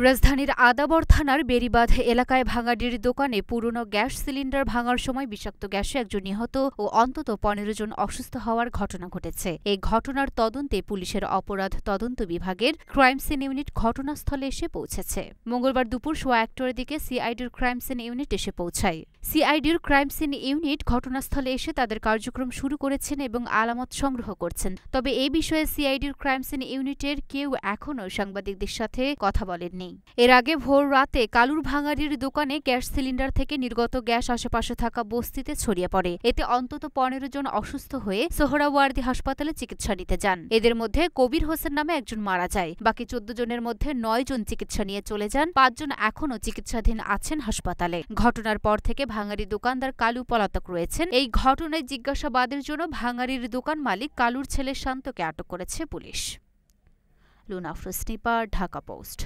রাজধানীর আদাবর থানার বেড়িবাঁধ এলাকায় ভাঙাডির দোকানে পুরনো গ্যাস সিলিন্ডার ভাঙার সময় বিষাক্ত গ্যাসে একজন নিহত ও অন্তত ১৫ জন অসুস্থ হওয়ার ঘটনা ঘটেছে। এই ঘটনার তদন্তে পুলিশের অপরাধ তদন্ত বিভাগের ক্রাইম সিন ইউনিট ঘটনাস্থলে এসে পৌঁছেছে। মঙ্গলবার দুপুর ১:১টার দিকে সিআইডির ক্রাইম সিন ইউনিট এসে পৌঁছায়। সিআইডির ক্রাইম সিন ইউনিট ঘটনাস্থলে এসে তাদের কার্যক্রম শুরু করেছেন এবং আলামত সংগ্রহ করছেন। তবে এ বিষয়ে সিআইডির ক্রাইম সিন ইউনিটের কেউ এখনও সাংবাদিকদের সাথে কথা বলেননি। এর আগে ভোর রাতে কালুর ভাঙাড়ির দোকানে গ্যাস সিলিন্ডার থেকে নির্গত গ্যাস আশেপাশে থাকা বস্তিতে ছড়িয়ে পড়ে। এতে অন্তত ১৫ জন অসুস্থ হয়ে সোহরাওয়ার্দী হাসপাতালে চিকিৎসা নিতে যান। এদের মধ্যে কবির হোসেন নামে একজন মারা যায়। বাকি ১৪ জনের মধ্যে ৯ জন চিকিৎসা নিয়ে চলে যান। ৫ জন এখনও চিকিৎসাধীন আছেন হাসপাতালে। ঘটনার পর থেকে ভাঙাড়ি দোকানদার কালু পলাতক রয়েছেন। এই ঘটনায় জিজ্ঞাসাবাদের জন্য ভাঙাড়ির দোকান মালিক কালুর ছেলে শান্তকে আটক করেছে police. Luna Afroz, Dhaka post.